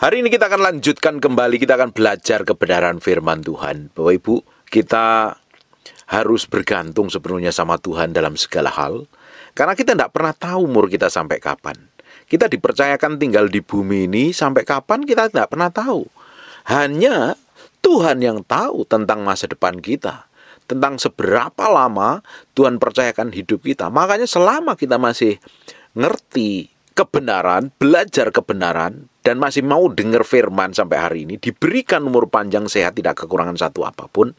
Hari ini kita akan lanjutkan kembali, kita akan belajar kebenaran firman Tuhan. Bapak Ibu, kita harus bergantung sepenuhnya sama Tuhan dalam segala hal. Karena kita tidak pernah tahu umur kita sampai kapan. Kita dipercayakan tinggal di bumi ini sampai kapan kita tidak pernah tahu. Hanya Tuhan yang tahu tentang masa depan kita. Tentang seberapa lama Tuhan percayakan hidup kita. Makanya selama kita masih ngerti kebenaran, belajar kebenaran, dan masih mau dengar firman sampai hari ini, diberikan umur panjang sehat, tidak kekurangan satu apapun,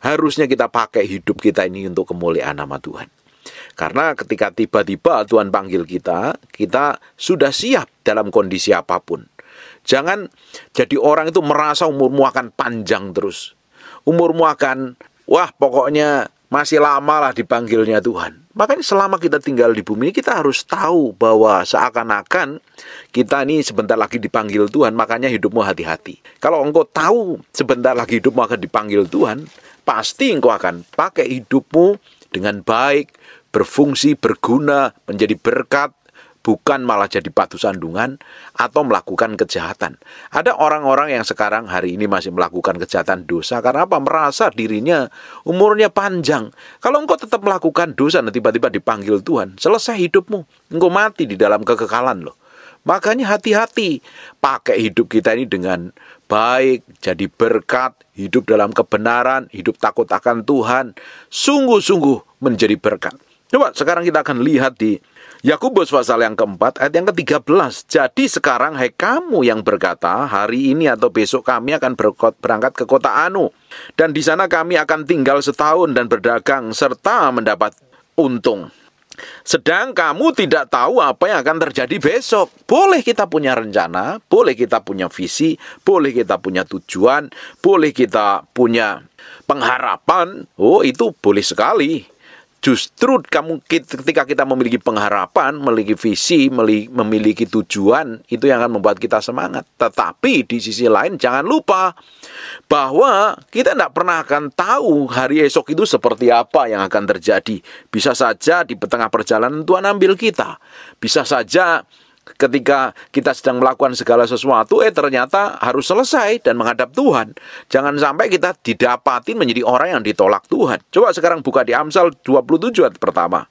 harusnya kita pakai hidup kita ini untuk kemuliaan nama Tuhan. Karena ketika tiba-tiba Tuhan panggil kita, kita sudah siap dalam kondisi apapun. Jangan jadi orang itu merasa umurmu akan panjang terus. Umurmu akan, wah pokoknya masih lama lah dipanggilnya Tuhan. Makanya selama kita tinggal di bumi ini, kita harus tahu bahwa seakan-akan kita ini sebentar lagi dipanggil Tuhan. Makanya hidupmu hati-hati. Kalau engkau tahu sebentar lagi hidupmu akan dipanggil Tuhan, pasti engkau akan pakai hidupmu dengan baik, berfungsi, berguna, menjadi berkat, bukan malah jadi batu sandungan atau melakukan kejahatan. Ada orang-orang yang sekarang hari ini masih melakukan kejahatan dosa karena apa? Merasa dirinya umurnya panjang. Kalau engkau tetap melakukan dosa dan tiba-tiba dipanggil Tuhan, selesai hidupmu. Engkau mati di dalam kekekalan loh. Makanya hati-hati, pakai hidup kita ini dengan baik, jadi berkat, hidup dalam kebenaran, hidup takut akan Tuhan, sungguh-sungguh menjadi berkat. Coba sekarang kita akan lihat di Yakobus pasal yang keempat ayat yang ke-13. Jadi sekarang hai kamu yang berkata, hari ini atau besok kami akan berangkat ke kota Anu, dan di sana kami akan tinggal setahun dan berdagang serta mendapat untung. Sedang kamu tidak tahu apa yang akan terjadi besok. Boleh kita punya rencana, boleh kita punya visi, boleh kita punya tujuan, boleh kita punya pengharapan. Oh, itu boleh sekali. Justru ketika kita memiliki pengharapan, memiliki visi, memiliki tujuan, itu yang akan membuat kita semangat. Tetapi di sisi lain jangan lupa bahwa kita tidak pernah akan tahu hari esok itu seperti apa yang akan terjadi. Bisa saja di tengah perjalanan Tuhan ambil kita. Bisa saja ketika kita sedang melakukan segala sesuatu, ternyata harus selesai dan menghadap Tuhan. Jangan sampai kita didapati menjadi orang yang ditolak Tuhan. Coba sekarang buka di Amsal 27 ayat pertama.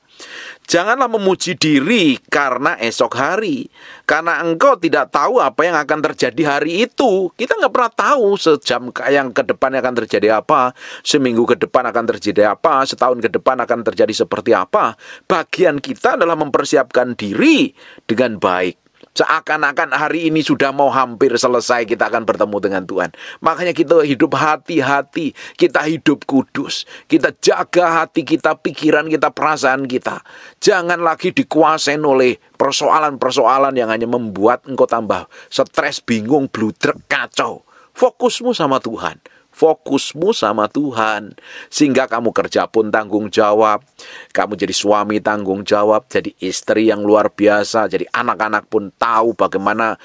Janganlah memuji diri karena esok hari, karena engkau tidak tahu apa yang akan terjadi hari itu. Kita nggak pernah tahu sejam yang ke depan akan terjadi apa, seminggu ke depan akan terjadi apa, setahun ke depan akan terjadi seperti apa. Bagian kita adalah mempersiapkan diri dengan baik. Seakan-akan hari ini sudah mau hampir selesai kita akan bertemu dengan Tuhan. Makanya kita hidup hati-hati, kita hidup kudus. Kita jaga hati kita, pikiran kita, perasaan kita. Jangan lagi dikuasain oleh persoalan-persoalan yang hanya membuat engkau tambah stres, bingung, bludrek, kacau. Fokusmu sama Tuhan. Fokusmu sama Tuhan, sehingga kamu kerja pun tanggung jawab, kamu jadi suami tanggung jawab, jadi istri yang luar biasa, jadi anak-anak pun tahu bagaimana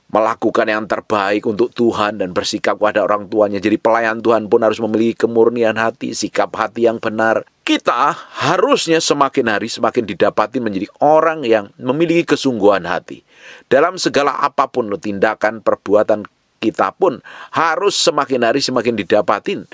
melakukan yang terbaik untuk Tuhan dan bersikap kepada orang tuanya. Jadi pelayan Tuhan pun harus memiliki kemurnian hati, sikap hati yang benar. Kita harusnya semakin hari semakin didapati menjadi orang yang memiliki kesungguhan hati. Dalam segala apapun tindakan, perbuatan kita pun harus semakin hari semakin didapatin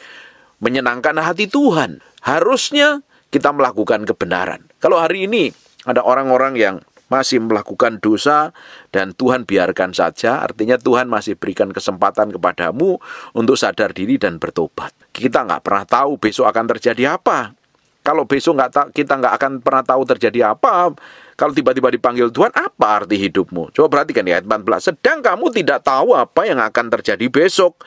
menyenangkan hati Tuhan. Harusnya kita melakukan kebenaran. Kalau hari ini ada orang-orang yang masih melakukan dosa dan Tuhan biarkan saja, artinya Tuhan masih berikan kesempatan kepadamu untuk sadar diri dan bertobat. Kita nggak pernah tahu besok akan terjadi apa. Kalau besok kita nggak akan pernah tahu terjadi apa. Kalau tiba-tiba dipanggil Tuhan, apa arti hidupmu? Coba perhatikan di ayat 14. Sedang kamu tidak tahu apa yang akan terjadi besok.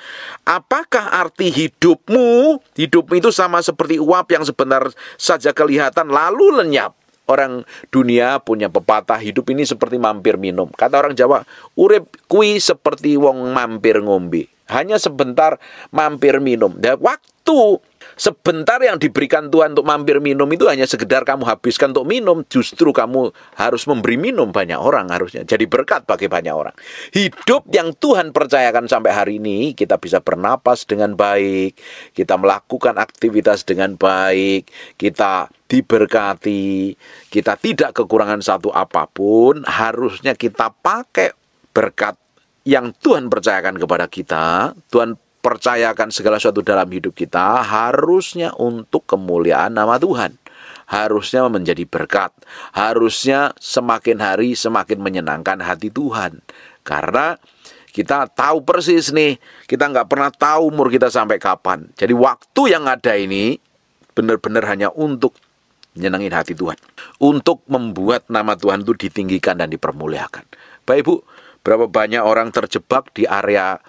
Apakah arti hidupmu? Hidupmu itu sama seperti uap yang sebentar saja kelihatan lalu lenyap. Orang dunia punya pepatah, hidup ini seperti mampir minum. Kata orang Jawa, urip kui seperti wong mampir ngombe. Hanya sebentar mampir minum. Dan waktu sebentar yang diberikan Tuhan untuk mampir minum itu hanya sekedar kamu habiskan untuk minum. Justru kamu harus memberi minum banyak orang harusnya. Jadi berkat bagi banyak orang. Hidup yang Tuhan percayakan sampai hari ini, kita bisa bernapas dengan baik, kita melakukan aktivitas dengan baik, kita diberkati, kita tidak kekurangan satu apapun, harusnya kita pakai berkat yang Tuhan percayakan kepada kita, Tuhan percayakan segala sesuatu dalam hidup kita, harusnya untuk kemuliaan nama Tuhan. Harusnya menjadi berkat. Harusnya semakin hari semakin menyenangkan hati Tuhan. Karena kita tahu persis nih, kita nggak pernah tahu umur kita sampai kapan. Jadi waktu yang ada ini benar-benar hanya untuk nyenengin hati Tuhan. Untuk membuat nama Tuhan itu ditinggikan dan dipermuliakan. Bapak Ibu, berapa banyak orang terjebak di area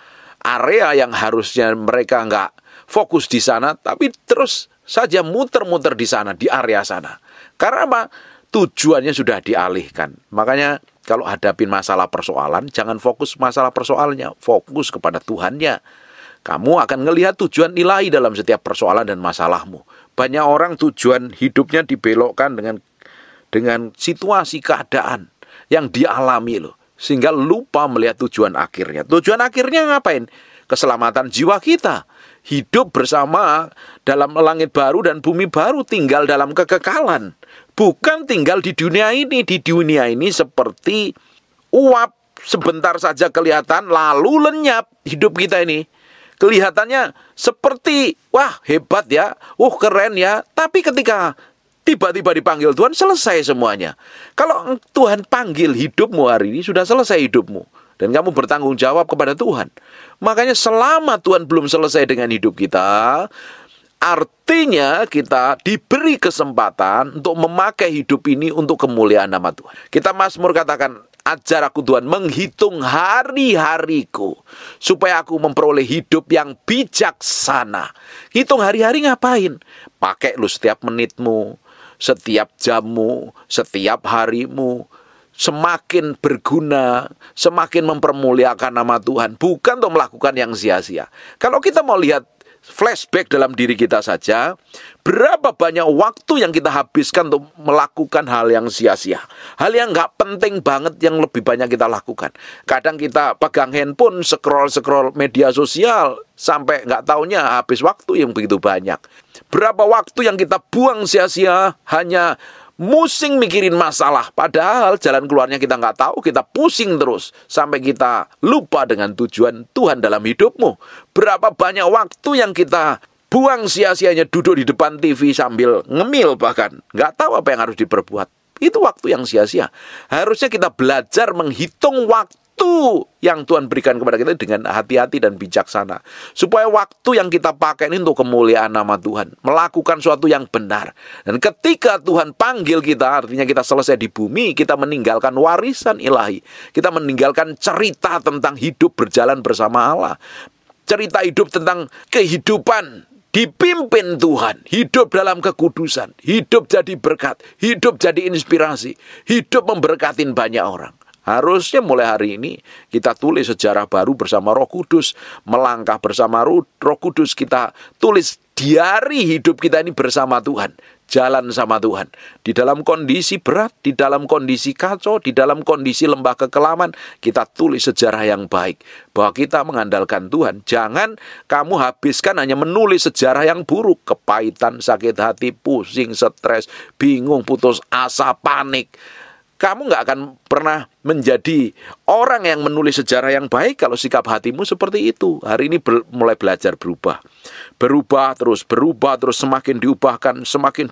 yang harusnya mereka nggak fokus di sana, tapi terus saja muter-muter di sana, di area sana. Karena apa? Tujuannya sudah dialihkan. Makanya kalau hadapin masalah persoalan, jangan fokus masalah persoalannya, fokus kepada Tuhannya. Kamu akan melihat tujuan ilahi dalam setiap persoalan dan masalahmu. Banyak orang tujuan hidupnya dibelokkan dengan situasi keadaan yang dialami loh. Sehingga lupa melihat tujuan akhirnya. Tujuan akhirnya ngapain? Keselamatan jiwa kita. Hidup bersama dalam langit baru dan bumi baru, tinggal dalam kekekalan. Bukan tinggal di dunia ini. Di dunia ini seperti uap, sebentar saja kelihatan lalu lenyap hidup kita ini. Kelihatannya seperti, wah hebat ya, keren ya. Tapi ketika tiba-tiba dipanggil Tuhan, selesai semuanya. Kalau Tuhan panggil hidupmu hari ini, sudah selesai hidupmu. Dan kamu bertanggung jawab kepada Tuhan. Makanya selama Tuhan belum selesai dengan hidup kita, artinya kita diberi kesempatan untuk memakai hidup ini untuk kemuliaan nama Tuhan. Kita Mazmur katakan, ajar aku Tuhan menghitung hari-hariku, supaya aku memperoleh hidup yang bijaksana. Hitung hari-hari ngapain? Pakai lu setiap menitmu, setiap jammu, setiap harimu, semakin berguna, semakin mempermuliakan nama Tuhan. Bukan untuk melakukan yang sia-sia. Kalau kita mau lihat flashback dalam diri kita saja, berapa banyak waktu yang kita habiskan untuk melakukan hal yang sia-sia. Hal yang nggak penting banget yang lebih banyak kita lakukan. Kadang kita pegang handphone, scroll media sosial, sampai nggak taunya habis waktu yang begitu banyak. Berapa waktu yang kita buang sia-sia hanya musing mikirin masalah. Padahal jalan keluarnya kita nggak tahu, kita pusing terus. Sampai kita lupa dengan tujuan Tuhan dalam hidupmu. Berapa banyak waktu yang kita buang sia-sianya duduk di depan TV sambil ngemil bahkan. Nggak tahu apa yang harus diperbuat. Itu waktu yang sia-sia. Harusnya kita belajar menghitung waktu yang Tuhan berikan kepada kita dengan hati-hati dan bijaksana. Supaya waktu yang kita pakai ini untuk kemuliaan nama Tuhan. Melakukan sesuatu yang benar. Dan ketika Tuhan panggil kita, artinya kita selesai di bumi, kita meninggalkan warisan ilahi. Kita meninggalkan cerita tentang hidup berjalan bersama Allah. Cerita hidup tentang kehidupan dipimpin Tuhan, hidup dalam kekudusan, hidup jadi berkat, hidup jadi inspirasi, hidup memberkatin banyak orang. Harusnya mulai hari ini kita tulis sejarah baru bersama Roh Kudus, melangkah bersama Roh Kudus, kita tulis diari hidup kita ini bersama Tuhan, jalan sama Tuhan. Di dalam kondisi berat, di dalam kondisi kacau, di dalam kondisi lembah kekelaman, kita tulis sejarah yang baik, bahwa kita mengandalkan Tuhan. Jangan kamu habiskan hanya menulis sejarah yang buruk, kepahitan, sakit hati, pusing, stres, bingung, putus asa, panik. Kamu nggak akan pernah menjadi orang yang menulis sejarah yang baik kalau sikap hatimu seperti itu. Hari ini mulai belajar berubah. Berubah terus, semakin diubahkan. Semakin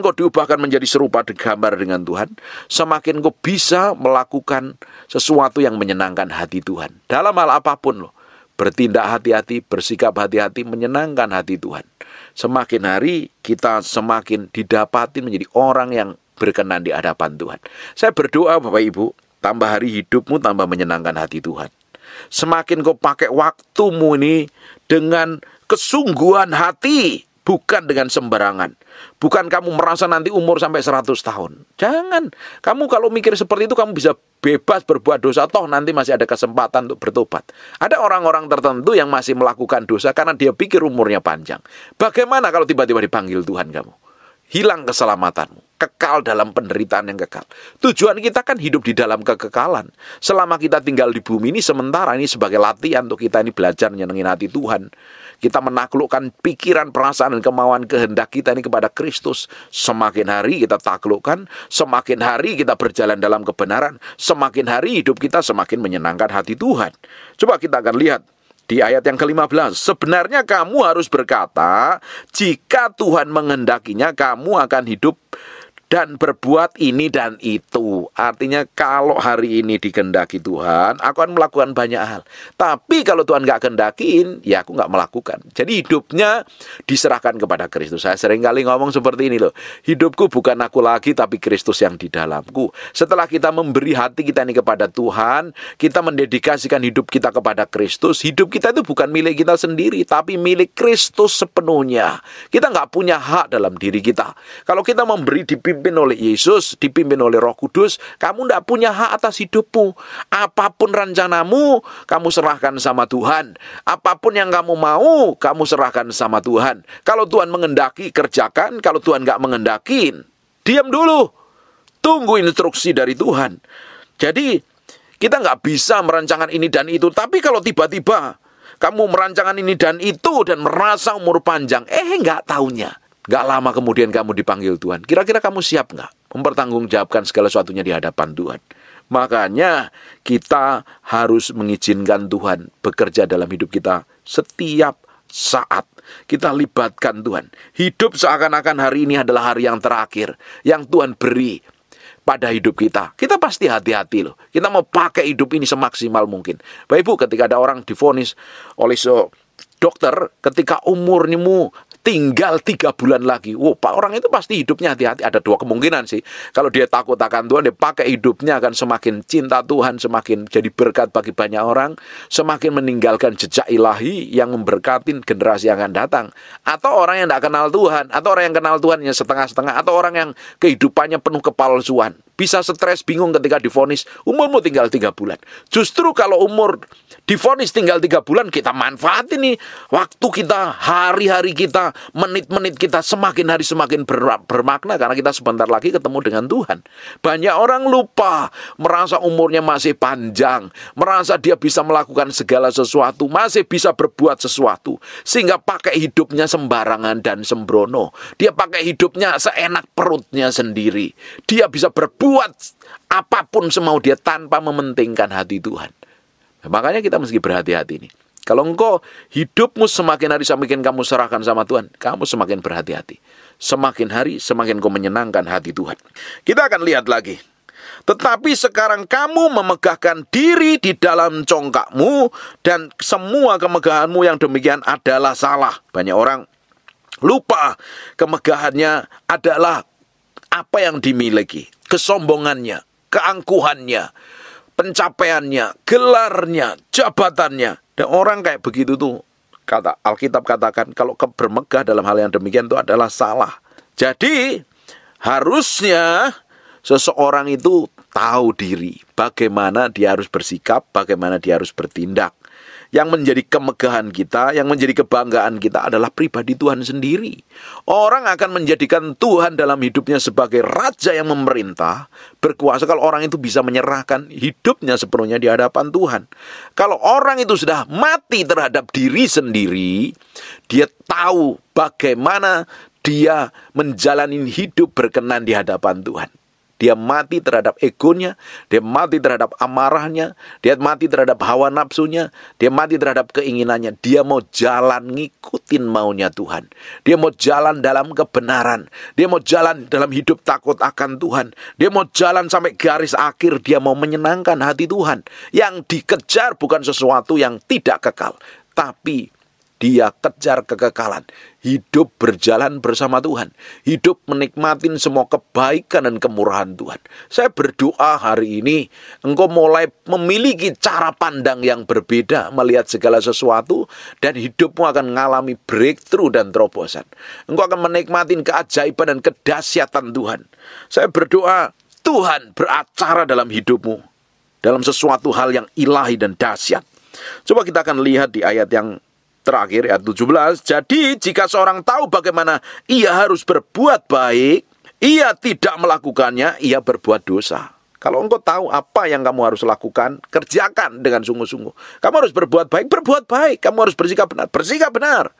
kau diubahkan menjadi serupa gambar dengan Tuhan, semakin kau bisa melakukan sesuatu yang menyenangkan hati Tuhan. Dalam hal apapun loh. Bertindak hati-hati, bersikap hati-hati, menyenangkan hati Tuhan. Semakin hari kita semakin didapatin menjadi orang yang berkenan di hadapan Tuhan. Saya berdoa Bapak Ibu, tambah hari hidupmu tambah menyenangkan hati Tuhan. Semakin kau pakai waktumu ini dengan kesungguhan hati, bukan dengan sembarangan. Bukan kamu merasa nanti umur sampai 100 tahun. Jangan. Kamu kalau mikir seperti itu, kamu bisa bebas berbuat dosa, toh nanti masih ada kesempatan untuk bertobat. Ada orang-orang tertentu yang masih melakukan dosa karena dia pikir umurnya panjang. Bagaimana kalau tiba-tiba dipanggil Tuhan kamu? Hilang keselamatanmu, kekal dalam penderitaan yang kekal. Tujuan kita kan hidup di dalam kekekalan. Selama kita tinggal di bumi ini sementara, ini sebagai latihan untuk kita ini belajar nyenengin hati Tuhan. kita menaklukkan pikiran, perasaan, dan kemauan kehendak kita ini kepada Kristus. Semakin hari kita taklukkan, semakin hari kita berjalan dalam kebenaran, semakin hari hidup kita semakin menyenangkan hati Tuhan. Coba kita akan lihat di ayat yang ke-15. Sebenarnya kamu harus berkata, jika Tuhan menghendakinya, kamu akan hidup dan berbuat ini dan itu. Artinya kalau hari ini dikehendaki Tuhan, aku akan melakukan banyak hal. Tapi kalau Tuhan nggak kehendakin, ya aku nggak melakukan. Jadi hidupnya diserahkan kepada Kristus. Saya sering kali ngomong seperti ini loh. Hidupku bukan aku lagi, tapi Kristus yang di dalamku. Setelah kita memberi hati kita ini kepada Tuhan, kita mendedikasikan hidup kita kepada Kristus. Hidup kita itu bukan milik kita sendiri, tapi milik Kristus sepenuhnya. Kita nggak punya hak dalam diri kita. Kalau kita memberi dipimpin oleh Yesus, dipimpin oleh Roh Kudus, kamu tidak punya hak atas hidupmu. Apapun rencanamu, kamu serahkan sama Tuhan. Apapun yang kamu mau, kamu serahkan sama Tuhan. Kalau Tuhan menghendaki, kerjakan. Kalau Tuhan nggak menghendaki, diam dulu. Tunggu instruksi dari Tuhan. Jadi, kita nggak bisa merancangkan ini dan itu. Tapi kalau tiba-tiba kamu merancangkan ini dan itu dan merasa umur panjang, nggak taunya. Gak lama kemudian kamu dipanggil Tuhan. Kira-kira kamu siap gak mempertanggungjawabkan segala sesuatunya di hadapan Tuhan? Makanya kita harus mengizinkan Tuhan bekerja dalam hidup kita setiap saat. Kita libatkan Tuhan. Hidup seakan-akan hari ini adalah hari yang terakhir yang Tuhan beri pada hidup kita. Kita pasti hati-hati loh. Kita mau pakai hidup ini semaksimal mungkin. Bapak Ibu, ketika ada orang divonis oleh dokter, ketika umurmu tinggal 3 bulan lagi. Pak, orang itu pasti hidupnya hati-hati. Ada 2 kemungkinan sih. Kalau dia takut akan Tuhan, dia pakai hidupnya akan semakin cinta Tuhan, semakin jadi berkat bagi banyak orang, semakin meninggalkan jejak ilahi yang memberkati generasi yang akan datang. Atau orang yang tidak kenal Tuhan, atau orang yang kenal Tuhan yang setengah-setengah, atau orang yang kehidupannya penuh kepalsuan. Bisa stres, bingung ketika divonis, umurmu tinggal 3 bulan. Justru kalau umur divonis tinggal 3 bulan, kita manfaatin nih waktu kita, hari-hari kita, menit-menit kita, semakin hari semakin bermakna karena kita sebentar lagi ketemu dengan Tuhan. Banyak orang lupa, merasa umurnya masih panjang, merasa dia bisa melakukan segala sesuatu, masih bisa berbuat sesuatu, sehingga pakai hidupnya sembarangan dan sembrono. Dia pakai hidupnya seenak perutnya sendiri. Dia bisa berbuat apapun semau dia tanpa mementingkan hati Tuhan. Makanya kita mesti berhati-hati nih. Kalau engkau hidupmu semakin hari semakin kamu serahkan sama Tuhan, kamu semakin berhati-hati. Semakin hari semakin kau menyenangkan hati Tuhan. Kita akan lihat lagi. Tetapi sekarang kamu memegahkan diri di dalam congkakmu, dan semua kemegahanmu yang demikian adalah salah. Banyak orang lupa kemegahannya adalah apa yang dimiliki, kesombongannya, keangkuhannya, pencapaiannya, gelarnya, jabatannya. Dan orang kayak begitu tuh, kata Alkitab katakan, kalau bermegah dalam hal yang demikian itu adalah salah. Jadi, harusnya seseorang itu tahu diri, bagaimana dia harus bersikap, bagaimana dia harus bertindak. Yang menjadi kemegahan kita, yang menjadi kebanggaan kita adalah pribadi Tuhan sendiri. Orang akan menjadikan Tuhan dalam hidupnya sebagai raja yang memerintah, berkuasa kalau orang itu bisa menyerahkan hidupnya sepenuhnya di hadapan Tuhan. Kalau orang itu sudah mati terhadap diri sendiri, dia tahu bagaimana dia menjalani hidup berkenan di hadapan Tuhan. Dia mati terhadap egonya, dia mati terhadap amarahnya, dia mati terhadap hawa nafsunya, dia mati terhadap keinginannya. Dia mau jalan ngikutin maunya Tuhan. Dia mau jalan dalam kebenaran. Dia mau jalan dalam hidup takut akan Tuhan. Dia mau jalan sampai garis akhir. Dia mau menyenangkan hati Tuhan. Yang dikejar bukan sesuatu yang tidak kekal, tapi dia kejar kekekalan. Hidup berjalan bersama Tuhan. Hidup menikmatin semua kebaikan dan kemurahan Tuhan. Saya berdoa hari ini engkau mulai memiliki cara pandang yang berbeda melihat segala sesuatu, dan hidupmu akan mengalami breakthrough dan terobosan. Engkau akan menikmatin keajaiban dan kedahsyatan Tuhan. Saya berdoa Tuhan beracara dalam hidupmu, dalam sesuatu hal yang ilahi dan dahsyat. Coba kita akan lihat di ayat yang terakhir, ayat 17. Jadi jika seorang tahu bagaimana ia harus berbuat baik, ia tidak melakukannya, ia berbuat dosa. Kalau engkau tahu apa yang kamu harus lakukan, kerjakan dengan sungguh-sungguh. Kamu harus berbuat baik, berbuat baik. Kamu harus bersikap benar, bersikap benar.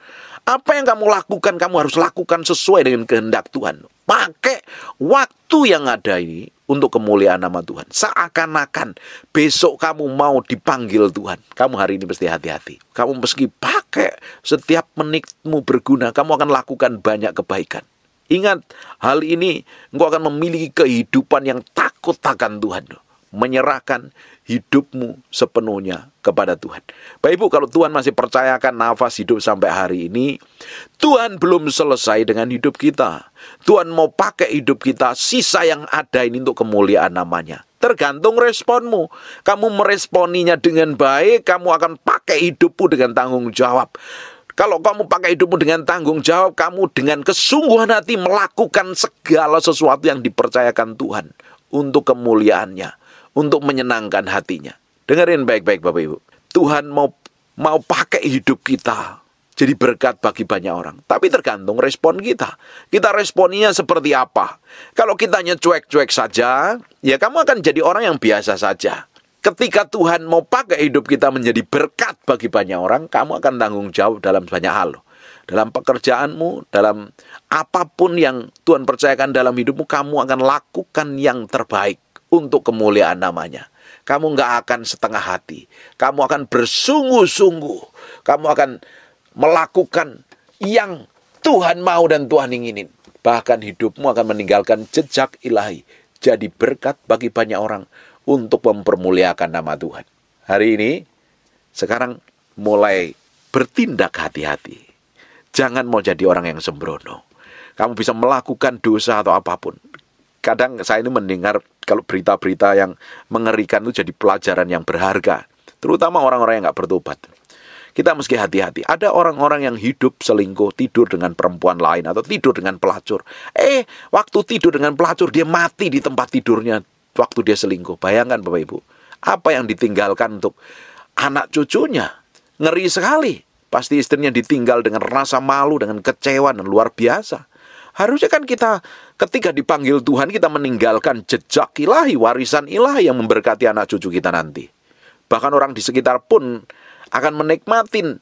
Apa yang kamu lakukan, kamu harus lakukan sesuai dengan kehendak Tuhan. Pakai waktu yang ada ini untuk kemuliaan nama Tuhan. Seakan-akan besok kamu mau dipanggil Tuhan. Kamu hari ini mesti hati-hati. Kamu meski pakai setiap menitmu berguna, kamu akan lakukan banyak kebaikan. Ingat, hal ini engkau akan memiliki kehidupan yang takut akan Tuhan. Menyerahkan hidupmu sepenuhnya kepada Tuhan. Bapak Ibu, kalau Tuhan masih percayakan nafas hidup sampai hari ini, Tuhan belum selesai dengan hidup kita. Tuhan mau pakai hidup kita, sisa yang ada ini untuk kemuliaan namanya. Tergantung responmu. Kamu meresponinya dengan baik, kamu akan pakai hidupmu dengan tanggung jawab. Kalau kamu pakai hidupmu dengan tanggung jawab, kamu dengan kesungguhan hati melakukan segala sesuatu yang dipercayakan Tuhan untuk kemuliaannya, untuk menyenangkan hatinya. Dengerin baik-baik Bapak Ibu. Tuhan mau pakai hidup kita jadi berkat bagi banyak orang. Tapi tergantung respon kita. Kita responnya seperti apa? Kalau kita hanya cuek-cuek saja, ya kamu akan jadi orang yang biasa saja. Ketika Tuhan mau pakai hidup kita menjadi berkat bagi banyak orang, kamu akan tanggung jawab dalam banyak hal. Dalam pekerjaanmu, dalam apapun yang Tuhan percayakan dalam hidupmu, kamu akan lakukan yang terbaik untuk kemuliaan namanya. Kamu nggak akan setengah hati. Kamu akan bersungguh-sungguh. Kamu akan melakukan yang Tuhan mau dan Tuhan inginin. Bahkan hidupmu akan meninggalkan jejak ilahi. Jadi berkat bagi banyak orang untuk mempermuliakan nama Tuhan. Hari ini, sekarang mulai bertindak hati-hati. Jangan mau jadi orang yang sembrono. Kamu bisa melakukan dosa atau apapun. Kadang saya ini mendengar kalau berita-berita yang mengerikan itu jadi pelajaran yang berharga. Terutama orang-orang yang nggak bertobat. Kita mesti hati-hati. Ada orang-orang yang hidup selingkuh, tidur dengan perempuan lain, atau tidur dengan pelacur. Waktu tidur dengan pelacur, dia mati di tempat tidurnya. Waktu dia selingkuh, bayangkan Bapak Ibu, apa yang ditinggalkan untuk anak cucunya, ngeri sekali. Pasti istrinya ditinggal dengan rasa malu, dengan kecewa dan luar biasa. Harusnya kan kita ketika dipanggil Tuhan, kita meninggalkan jejak ilahi, warisan ilahi yang memberkati anak cucu kita nanti. Bahkan orang di sekitar pun akan menikmatin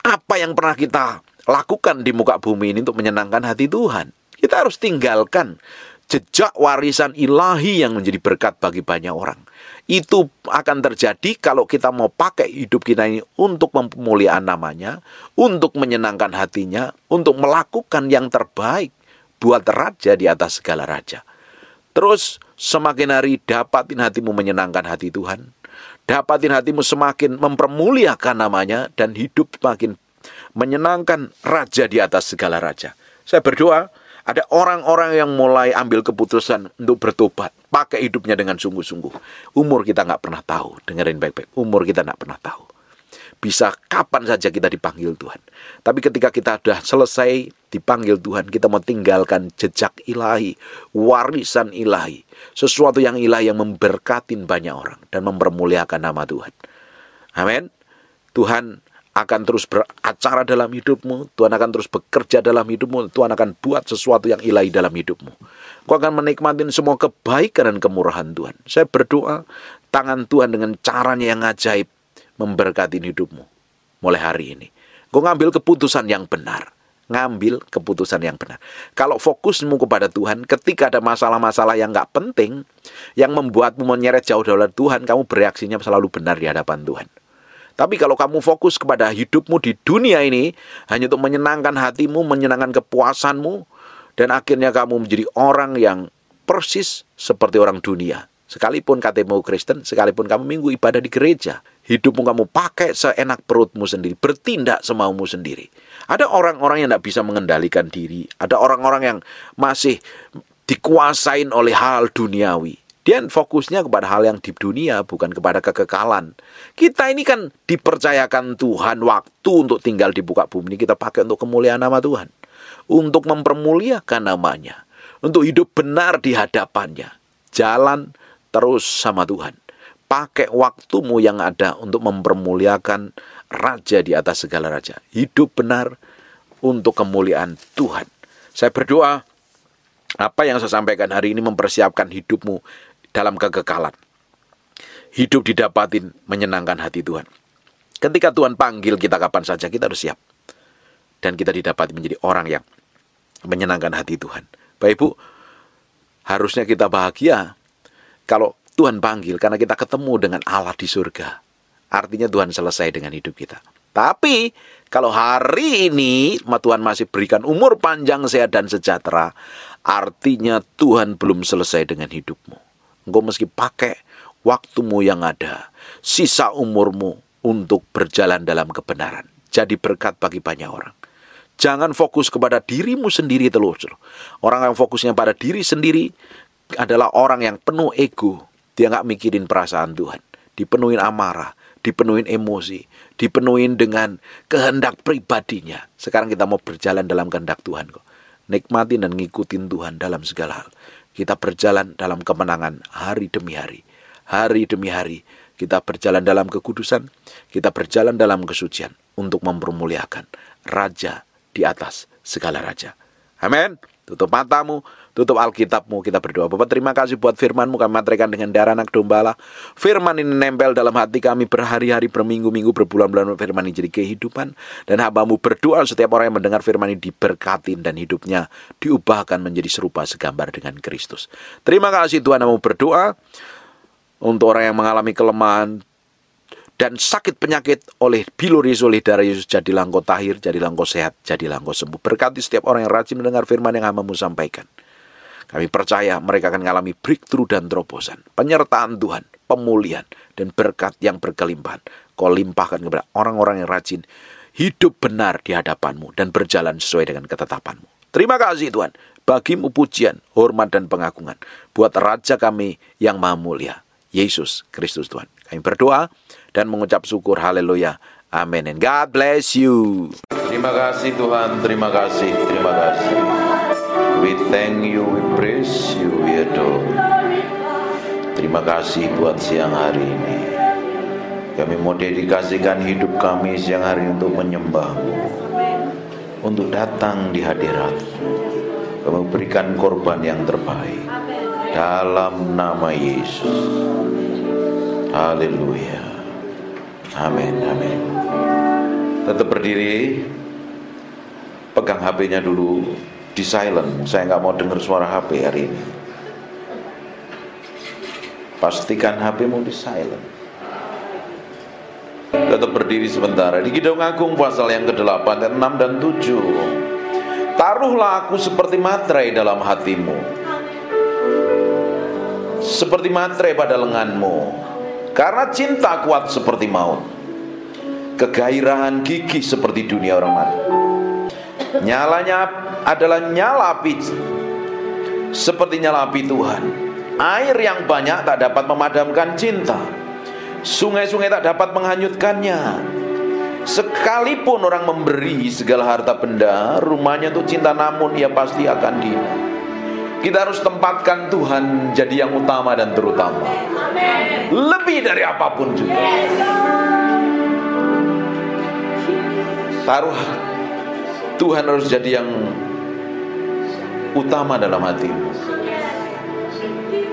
apa yang pernah kita lakukan di muka bumi ini untuk menyenangkan hati Tuhan. Kita harus tinggalkan jejak warisan ilahi yang menjadi berkat bagi banyak orang. Itu akan terjadi kalau kita mau pakai hidup kita ini untuk pemuliaan namanya, untuk menyenangkan hatinya, untuk melakukan yang terbaik buat raja di atas segala raja. Terus semakin hari dapatin hatimu menyenangkan hati Tuhan, dapatin hatimu semakin mempermuliakan namanya, dan hidup semakin menyenangkan raja di atas segala raja. Saya berdoa ada orang-orang yang mulai ambil keputusan untuk bertobat, pakai hidupnya dengan sungguh-sungguh. Umur kita nggak pernah tahu, dengerin baik-baik. Umur kita nggak pernah tahu. Bisa kapan saja kita dipanggil Tuhan. Tapi ketika kita sudah selesai dipanggil Tuhan, kita mau tinggalkan jejak ilahi, warisan ilahi, sesuatu yang ilahi yang memberkatin banyak orang dan mempermuliakan nama Tuhan. Amin. Tuhan akan terus beracara dalam hidupmu, Tuhan akan terus bekerja dalam hidupmu, Tuhan akan buat sesuatu yang ilahi dalam hidupmu. Kau akan menikmati semua kebaikan dan kemurahan Tuhan. Saya berdoa, tangan Tuhan dengan caranya yang ajaib memberkati hidupmu mulai hari ini. Kau ngambil keputusan yang benar. Ngambil keputusan yang benar. Kalau fokusmu kepada Tuhan, ketika ada masalah-masalah yang gak penting, yang membuatmu menyeret jauh dari Tuhan, kamu bereaksinya selalu benar di hadapan Tuhan. Tapi kalau kamu fokus kepada hidupmu di dunia ini, hanya untuk menyenangkan hatimu, menyenangkan kepuasanmu, dan akhirnya kamu menjadi orang yang persis seperti orang dunia. Sekalipun KTMU Kristen, sekalipun kamu minggu ibadah di gereja, hidupmu kamu pakai seenak perutmu sendiri, bertindak semaumu sendiri. Ada orang-orang yang tidak bisa mengendalikan diri, ada orang-orang yang masih dikuasain oleh hal duniawi. Dia fokusnya kepada hal yang di dunia, bukan kepada kekekalan. Kita ini kan dipercayakan Tuhan waktu untuk tinggal di muka bumi ini, kita pakai untuk kemuliaan nama Tuhan. Untuk mempermuliakan namanya. Untuk hidup benar di hadapannya. Jalan terus sama Tuhan. Pakai waktumu yang ada untuk mempermuliakan raja di atas segala raja. Hidup benar untuk kemuliaan Tuhan. Saya berdoa, apa yang saya sampaikan hari ini mempersiapkan hidupmu dalam kekekalan. Hidup didapatin menyenangkan hati Tuhan. Ketika Tuhan panggil kita kapan saja, kita harus siap. Dan kita didapati menjadi orang yang menyenangkan hati Tuhan. Bapak Ibu, harusnya kita bahagia kalau Tuhan panggil, karena kita ketemu dengan Allah di surga. Artinya Tuhan selesai dengan hidup kita. Tapi kalau hari ini Tuhan masih berikan umur panjang, sehat dan sejahtera, artinya Tuhan belum selesai dengan hidupmu. Engkau mesti pakai waktumu yang ada, sisa umurmu untuk berjalan dalam kebenaran. Jadi berkat bagi banyak orang. Jangan fokus kepada dirimu sendiri terus. Orang yang fokusnya pada diri sendiri adalah orang yang penuh ego. Dia nggak mikirin perasaan Tuhan. Dipenuhin amarah, dipenuhin emosi, dipenuhin dengan kehendak pribadinya. Sekarang kita mau berjalan dalam kehendak Tuhan kok. Nikmatin dan ngikutin Tuhan dalam segala hal. Kita berjalan dalam kemenangan hari demi hari. Hari demi hari kita berjalan dalam kekudusan. Kita berjalan dalam kesucian untuk mempermuliakan Raja di atas segala raja. Amin. Tutup matamu, tutup Alkitabmu, kita berdoa. Bapak, terima kasih buat firman-Mu, kami materaikan dengan darah anak domba Allah. Firman ini nempel dalam hati kami berhari-hari, berminggu-minggu, berbulan-bulan. Firman ini jadi kehidupan. Dan hamba-Mu berdoa setiap orang yang mendengar firman ini diberkatin dan hidupnya diubahkan menjadi serupa segambar dengan Kristus. Terima kasih Tuhan, hamba-Mu berdoa untuk orang yang mengalami kelemahan dan sakit penyakit oleh biluri oleh darah Yesus. Jadilah engkau tahir, jadilah engkau sehat, jadilah engkau sembuh. Berkati setiap orang yang rajin mendengar firman yang hamba-Mu sampaikan. Kami percaya mereka akan mengalami breakthrough dan terobosan, penyertaan Tuhan, pemulihan, dan berkat yang berkelimpahan. Kau limpahkan kepada orang-orang yang rajin hidup benar di hadapan-Mu dan berjalan sesuai dengan ketetapan-Mu. Terima kasih Tuhan, bagi-Mu pujian, hormat, dan pengagungan buat Raja kami yang maha mulia, Yesus Kristus Tuhan. Kami berdoa dan mengucap syukur, haleluya, amin. And God bless you. Terima kasih Tuhan, terima kasih, terima kasih. We thank you, we praise you, we adore. Terima kasih buat siang hari ini. Kami mau dedikasikan hidup kami siang hari untuk menyembah-Mu, untuk datang di hadirat-Mu. Kami berikan korban yang terbaik dalam nama Yesus. Haleluya. Amin, amin. Tetap berdiri. Pegang HP-nya dulu di silent. Saya nggak mau dengar suara HP hari ini. Pastikan HP-mu di silent. Tetap berdiri sebentar. Di Kidung Agung pasal yang ke-8, 6 dan 7. Taruhlah aku seperti materai dalam hatimu, seperti materai pada lenganmu. Karena cinta kuat seperti maut, kegairahan gigih seperti dunia orang mati. Nyalanya adalah nyala api, seperti nyala api Tuhan. Air yang banyak tak dapat memadamkan cinta. Sungai-sungai tak dapat menghanyutkannya. Sekalipun orang memberi segala harta benda, rumahnya untuk cinta, namun ia pasti akan dihina. Kita harus tempatkan Tuhan jadi yang utama dan terutama. Lebih dari apapun juga. Taruh Tuhan harus jadi yang utama dalam hatimu.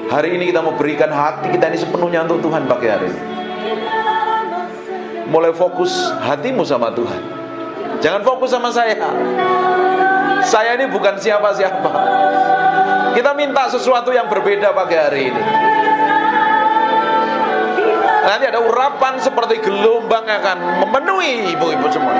Hari ini kita mau berikan hati kita ini sepenuhnya untuk Tuhan pagi hari ini. Mulai fokus hatimu sama Tuhan. Jangan fokus sama saya. Saya ini bukan siapa-siapa. Kita minta sesuatu yang berbeda pagi hari ini. Nanti ada urapan seperti gelombang yang akan memenuhi ibu-ibu semua.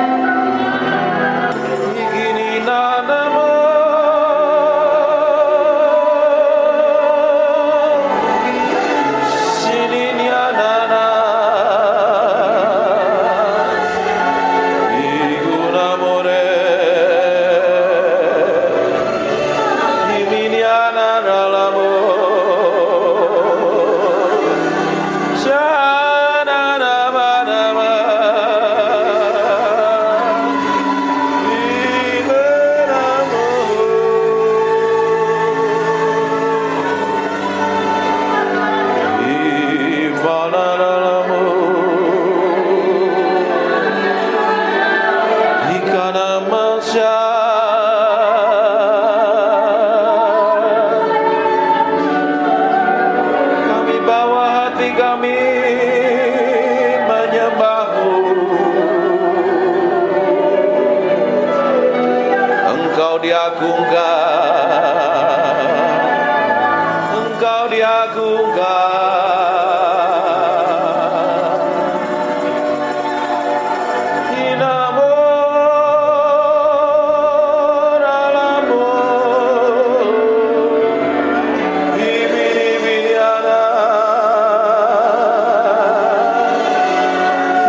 diagungkan, Engkau diagungkan. Inamor alamor, ibiribiliana,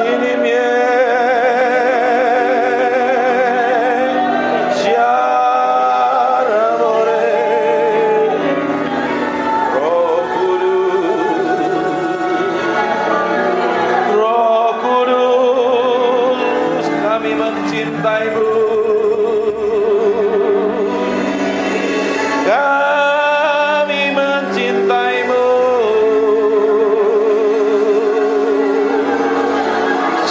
inimie, siaramore, Roh Kudus, kami mencintaimu, kami mencintaimu.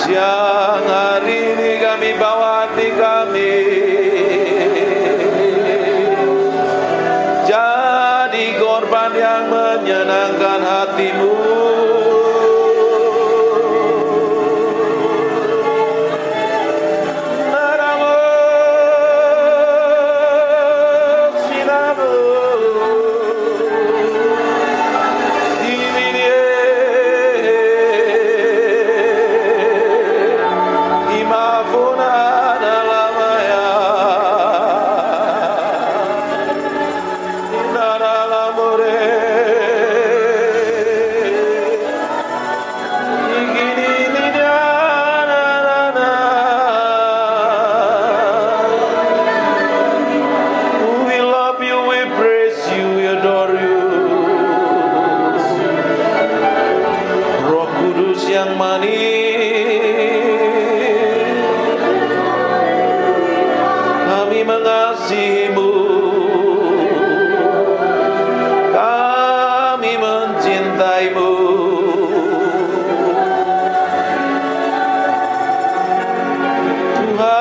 Siang hari ini kami bawa hati kami jadi korban yang menyenangkan hatimu. Yang manis, kami mengasihimu, kami mencintaimu. Tuhan,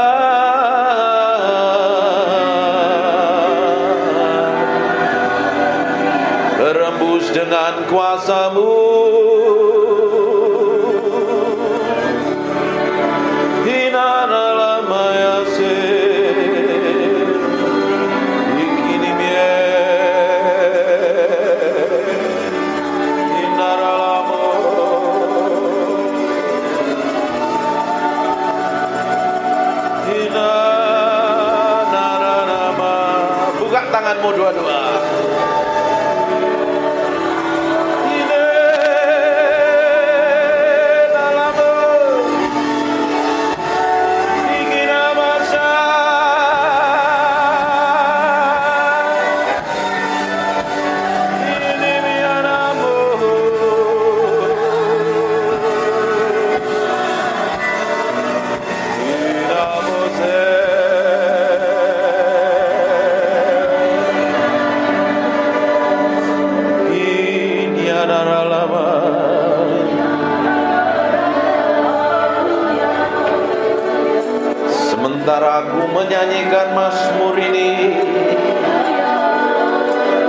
berembus dengan kuasa-Mu. Buka tanganmu dua-dua. Sementara aku menyanyikan mazmur ini,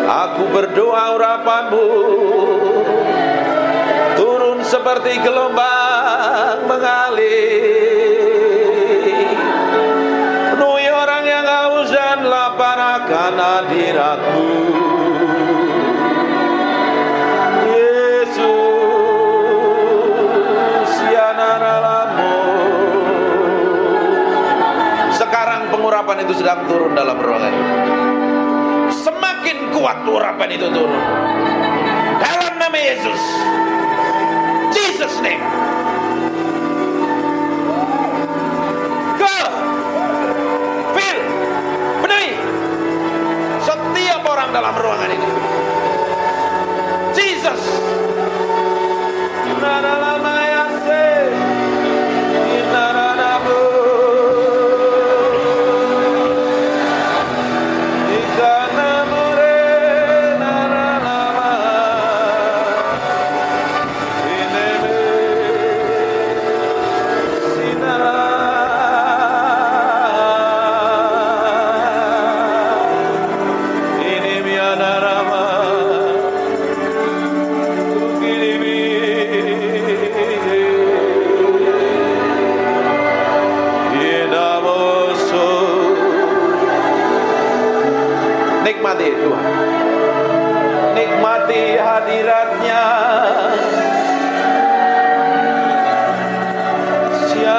aku berdoa urapan-Mu turun seperti gelombang mengalir, penuhi orang yang haus dan lapar akan hadirat-Mu. Yesus, ya naralamu. Sekarang pengurapan itu sedang turun dalam ruangan ini. Semakin kuat urapan itu turun. Dalam nama Yesus. Jesus name. Go. Fill. Penuhi setiap orang dalam ruangan ini. Jesus.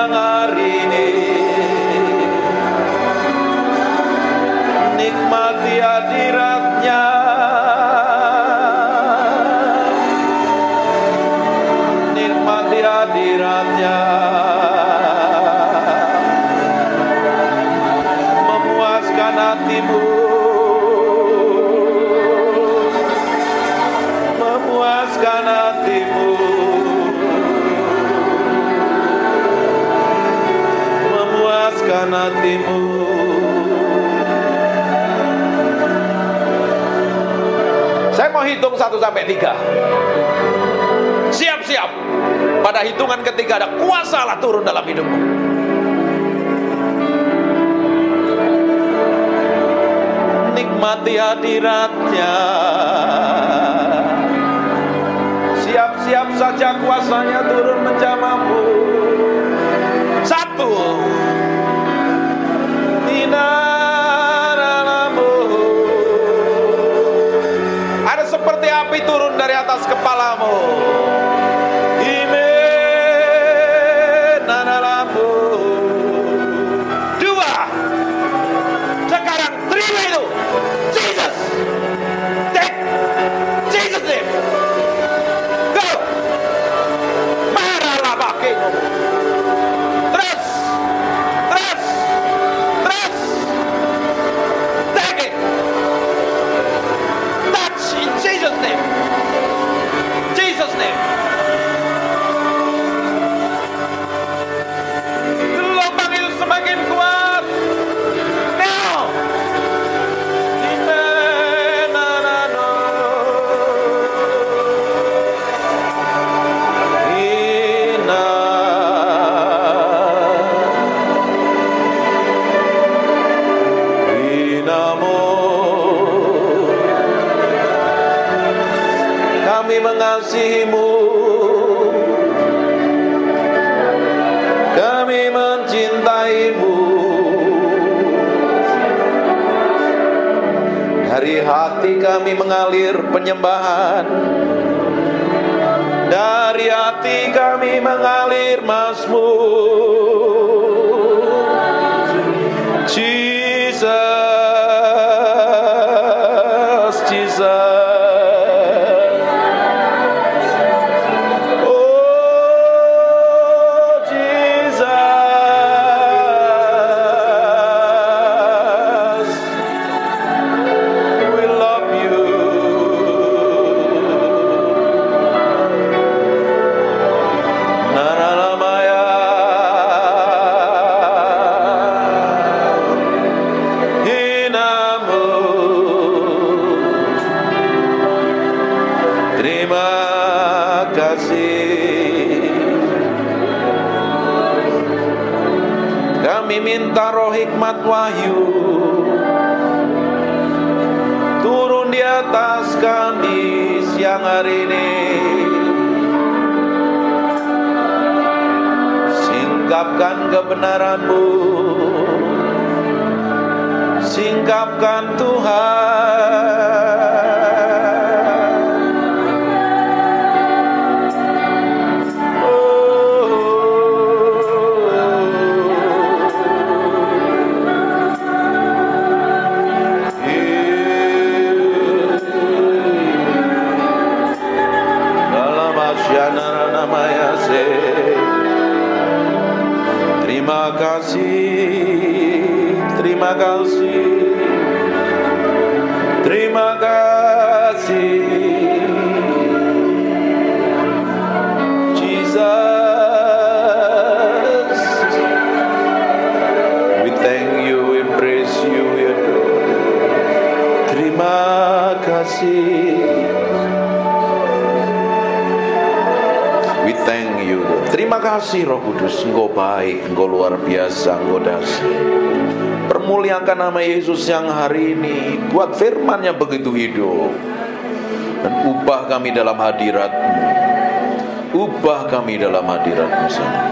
siang hari ini. Nikmati hadirat-Nya, nikmati hadirat-Nya, memuaskan hatimu, memuaskan hatimu, memuaskan hatimu. Saya mau hitung 1 sampai 3. Siap-siap. Pada hitungan ketiga ada kuasa Allah turun dalam hidupmu. Nikmati hadirat-Nya. Siap-siap saja kuasanya turun menjamahmu. 1. Ada seperti api turun dari atas kepalamu. Imenanalamu. 2. Sekarang terima itu. Jesus. Take Jesus name. Go. Marahlah bagimu. Terus. Take it. Touch in Jesus name. Jesus name. Gelombang itu semakin kuat. Now. Imenanano. Inamo. Kami mengasihi-Mu, kami mencintai-Mu. Dari hati kami mengalir penyembahan, dari hati kami mengalir Mazmur. Jesus, Jesus. Kami minta roh hikmat wahyu turun di atas kami siang hari ini. Singkapkan kebenaran-Mu, singkapkan Tuhan. Terima kasih, terima kasih, terima kasih, Jesus. We thank you, we praise you, we adore. Terima kasih. We thank you. Terima kasih Roh Kudus, Engkau baik, Engkau luar biasa, Engkau dahsyat. Permuliakan nama Yesus yang hari ini. Buat firman-Nya begitu hidup. Dan ubah kami dalam hadirat-Mu. Ubah kami dalam hadirat-Mu sendiri.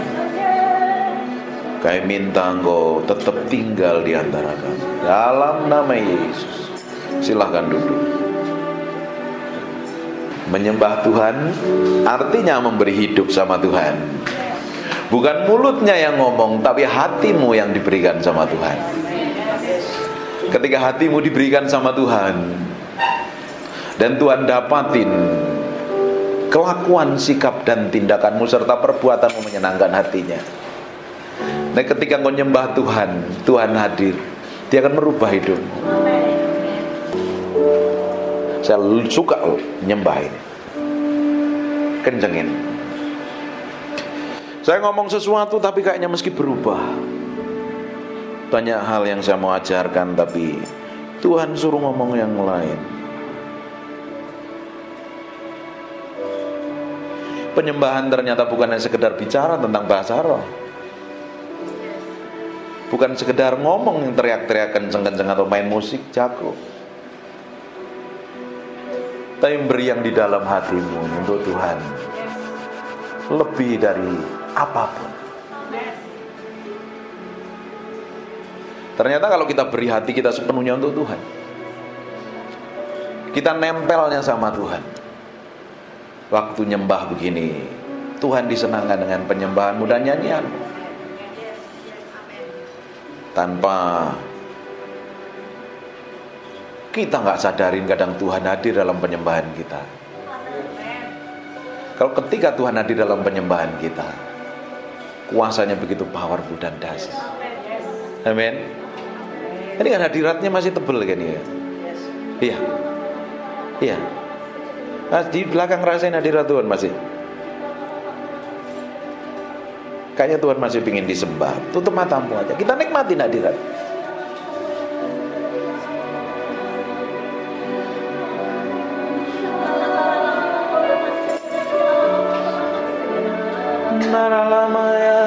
Kami minta Engkau tetap tinggal di antara kami. Dalam nama Yesus. Silahkan duduk. Menyembah Tuhan artinya memberi hidup sama Tuhan. Bukan mulutnya yang ngomong, tapi hatimu yang diberikan sama Tuhan. Ketika hatimu diberikan sama Tuhan, dan Tuhan dapatin kelakuan, sikap, dan tindakanmu serta perbuatanmu menyenangkan hatinya. Nah, ketika kau nyembah Tuhan, Tuhan hadir. Dia akan merubah hidupmu. Saya suka nyembah ini. Kencengin. Saya ngomong sesuatu tapi kayaknya meski berubah. Banyak hal yang saya mau ajarkan, tapi Tuhan suruh ngomong yang lain. Penyembahan ternyata bukan hanya sekedar bicara tentang bahasa roh. Bukan sekedar ngomong yang teriak-teriak kenceng-kenceng atau main musik jago. Tapi beri yang di dalam hatimu untuk Tuhan. Lebih dari apapun. Ternyata kalau kita beri hati kita sepenuhnya untuk Tuhan, kita nempelnya sama Tuhan. Waktu nyembah begini, Tuhan disenangkan dengan penyembahanmu dan nyanyianmu. Tanpa kita nggak sadarin, kadang Tuhan hadir dalam penyembahan kita. Kalau ketika Tuhan hadir dalam penyembahan kita, kuasanya begitu powerful dan dahsyat. Amin. Ini kan hadiratnya masih tebel kan ya? Iya. Iya. Nah, di belakang rasain hadirat Tuhan masih. Kayaknya Tuhan masih ingin disembah. Tutup matamu aja, kita nikmatin hadirat. Naralamaya,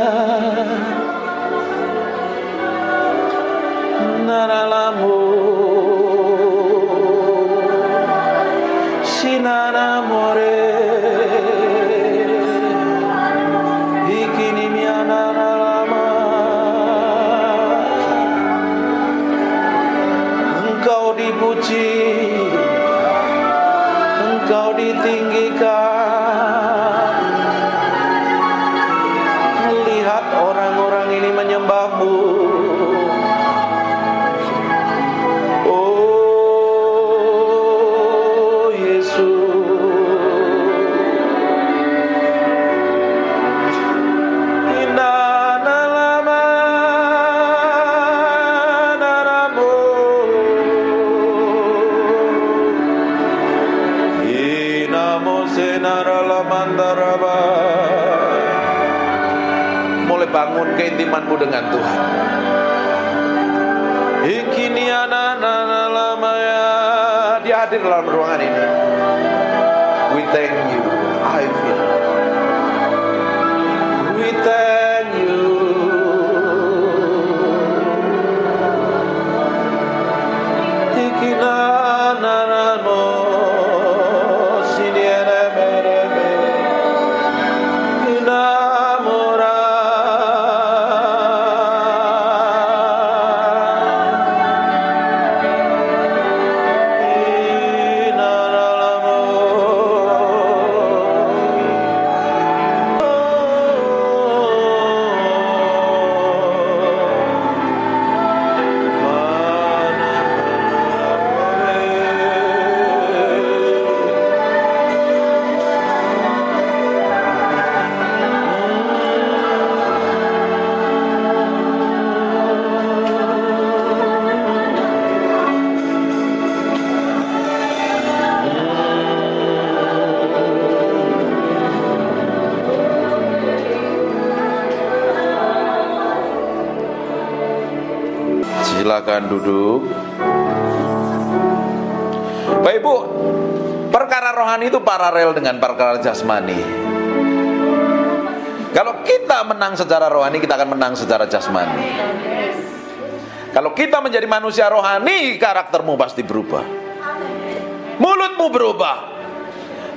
naralamu, sinanamore. Engkau ditinggikan. Melihat orang-orang ini menyembahmu. Oh Yesus, mulai bangun keintimanmu dengan Tuhan. Dia hadir dalam ruangan ini. We thank you. I feel. We thank you. Silakan duduk. Bapak Ibu, perkara rohani itu paralel dengan perkara jasmani. Kalau kita menang secara rohani, kita akan menang secara jasmani. Kalau kita menjadi manusia rohani, karaktermu pasti berubah. Mulutmu berubah.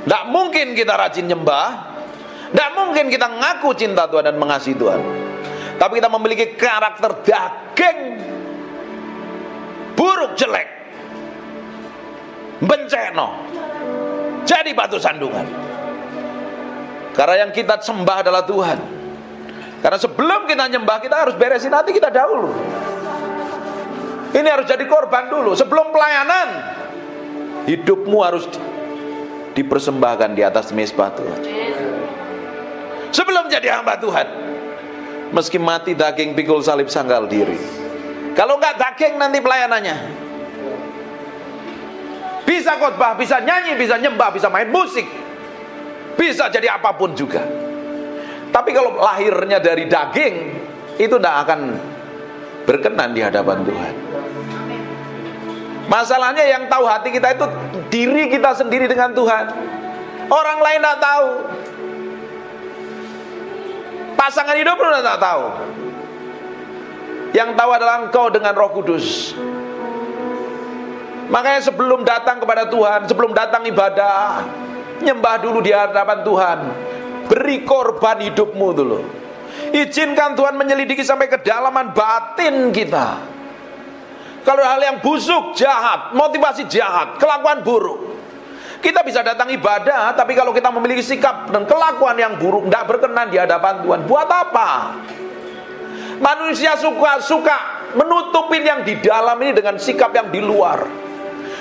Tidak mungkin kita rajin nyembah, tidak mungkin kita ngaku cinta Tuhan dan mengasihi Tuhan, tapi kita memiliki karakter daging, buruk, jelek, benceno, jadi batu sandungan. Karena yang kita sembah adalah Tuhan. Karena sebelum kita nyembah, kita harus beresin hati kita dahulu. Ini harus jadi korban dulu. Sebelum pelayanan, hidupmu harus dipersembahkan di atas mezbah Tuhan. Sebelum jadi hamba Tuhan, meski mati daging, pikul salib, sangkal diri. Kalau enggak daging, nanti pelayanannya bisa khotbah, bisa nyanyi, bisa nyembah, bisa main musik, bisa jadi apapun juga. Tapi kalau lahirnya dari daging, itu tidak akan berkenan di hadapan Tuhan. Masalahnya yang tahu hati kita itu diri kita sendiri dengan Tuhan. Orang lain tidak tahu. Pasangan hidup pun tidak tahu. Yang tahu adalah engkau dengan Roh Kudus. Makanya sebelum datang kepada Tuhan, sebelum datang ibadah, nyembah dulu di hadapan Tuhan. Beri korban hidupmu dulu. Izinkan Tuhan menyelidiki sampai kedalaman batin kita. Kalau hal yang busuk, jahat, motivasi jahat, kelakuan buruk, kita bisa datang ibadah, tapi kalau kita memiliki sikap dan kelakuan yang buruk, tidak berkenan di hadapan Tuhan, buat apa? Manusia suka menutupin yang di dalam ini dengan sikap yang di luar.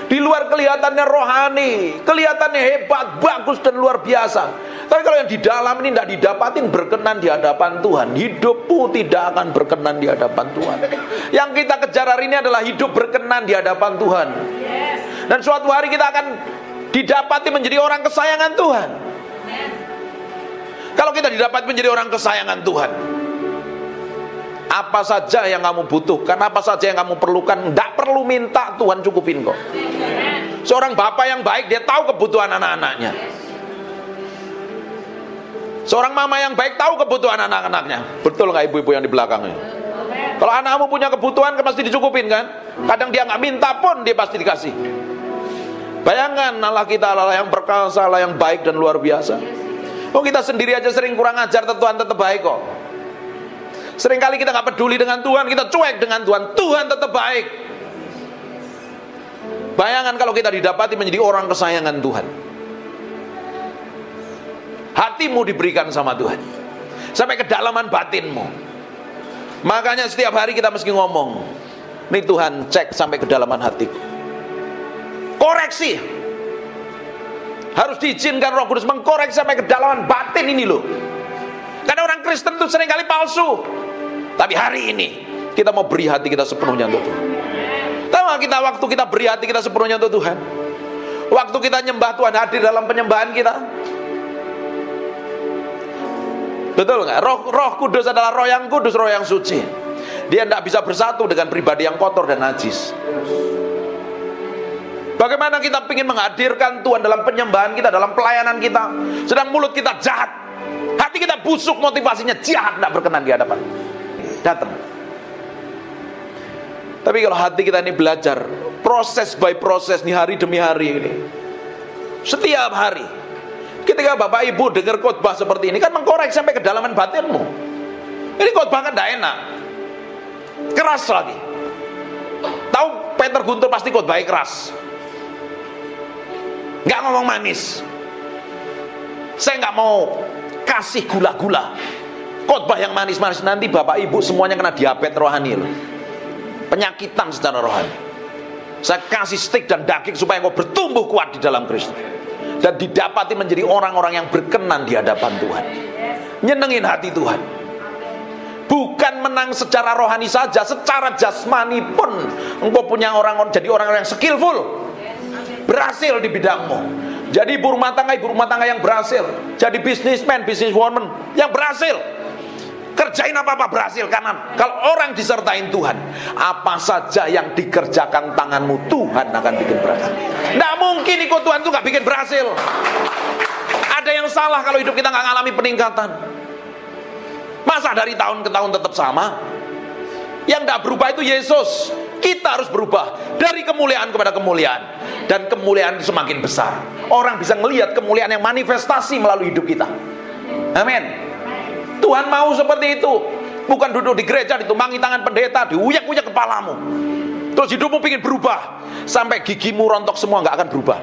Di luar kelihatannya rohani, kelihatannya hebat, bagus dan luar biasa. Tapi kalau yang di dalam ini tidak didapatin berkenan di hadapan Tuhan, hidupmu tidak akan berkenan di hadapan Tuhan. Yang kita kejar hari ini adalah hidup berkenan di hadapan Tuhan. Dan suatu hari kita akan didapati menjadi orang kesayangan Tuhan. Kalau kita didapati menjadi orang kesayangan Tuhan, apa saja yang kamu butuhkan, apa saja yang kamu perlukan, tidak perlu minta, Tuhan cukupin kok. Seorang bapak yang baik, dia tahu kebutuhan anak-anaknya. Seorang mama yang baik tahu kebutuhan anak-anaknya. Betul nggak ibu-ibu yang di belakangnya? Kalau anakmu punya kebutuhan, pasti dicukupin kan? Kadang dia nggak minta pun, dia pasti dikasih. Bayangkan Allah kita, Allah yang perkasa, Allah yang baik dan luar biasa. Oh, kita sendiri aja sering kurang ajar, Tuhan tetap baik kok. Seringkali kita nggak peduli dengan Tuhan, kita cuek dengan Tuhan, Tuhan tetap baik. Bayangkan kalau kita didapati menjadi orang kesayangan Tuhan. Hatimu diberikan sama Tuhan sampai kedalaman batinmu. Makanya setiap hari kita mesti ngomong, nih Tuhan, cek sampai kedalaman hatiku. Koreksi. Harus diizinkan Roh Kudus mengkoreksi sampai kedalaman batin ini loh. Karena orang Kristen itu seringkali palsu. Tapi hari ini kita mau beri hati kita sepenuhnya untuk Tuhan. Tahu gak kita waktu kita beri hati kita sepenuhnya untuk Tuhan? Waktu kita nyembah, Tuhan hadir dalam penyembahan kita. Betul nggak? Roh Kudus adalah roh yang kudus, roh yang suci. Dia tidak bisa bersatu dengan pribadi yang kotor dan najis. Bagaimana kita ingin menghadirkan Tuhan dalam penyembahan kita, dalam pelayanan kita, sedang mulut kita jahat, hati kita busuk, motivasinya jahat, tidak berkenan di hadapan. Datang. Tapi kalau hati kita ini belajar, proses by proses nih, hari demi hari ini, setiap hari, ketika Bapak Ibu dengar khotbah seperti ini, kan mengkorek sampai kedalaman batinmu. Ini khotbah kan tidak enak, keras lagi. Tahu Peter Guntur pasti khotbahnya keras, nggak ngomong manis. Saya nggak mau kasih gula-gula, khotbah yang manis-manis, nanti Bapak Ibu semuanya kena diabetes rohani loh. Penyakitan secara rohani. Saya kasih stik dan daging supaya engkau bertumbuh kuat di dalam Kristus dan didapati menjadi orang-orang yang berkenan di hadapan Tuhan, nyenengin hati Tuhan. Bukan menang secara rohani saja, secara jasmani pun engkau punya jadi orang-orang yang skillful, berhasil di bidangmu. Jadi ibu rumah tangga yang berhasil, jadi businessman, businesswoman yang berhasil. Kerjain apa-apa berhasil, karena kalau orang disertain Tuhan, apa saja yang dikerjakan tanganmu Tuhan akan bikin berhasil. Nggak mungkin ikut Tuhan itu nggak bikin berhasil. Ada yang salah kalau hidup kita nggak ngalami peningkatan. Masa dari tahun ke tahun tetap sama? Yang nggak berubah itu Yesus. Kita harus berubah dari kemuliaan kepada kemuliaan, dan kemuliaan semakin besar. Orang bisa melihat kemuliaan yang manifestasi melalui hidup kita. Amin. Tuhan mau seperti itu. Bukan duduk di gereja ditumpangi tangan pendeta, diuyak-uyak kepalamu, terus hidupmu ingin berubah sampai gigimu rontok semua, nggak akan berubah.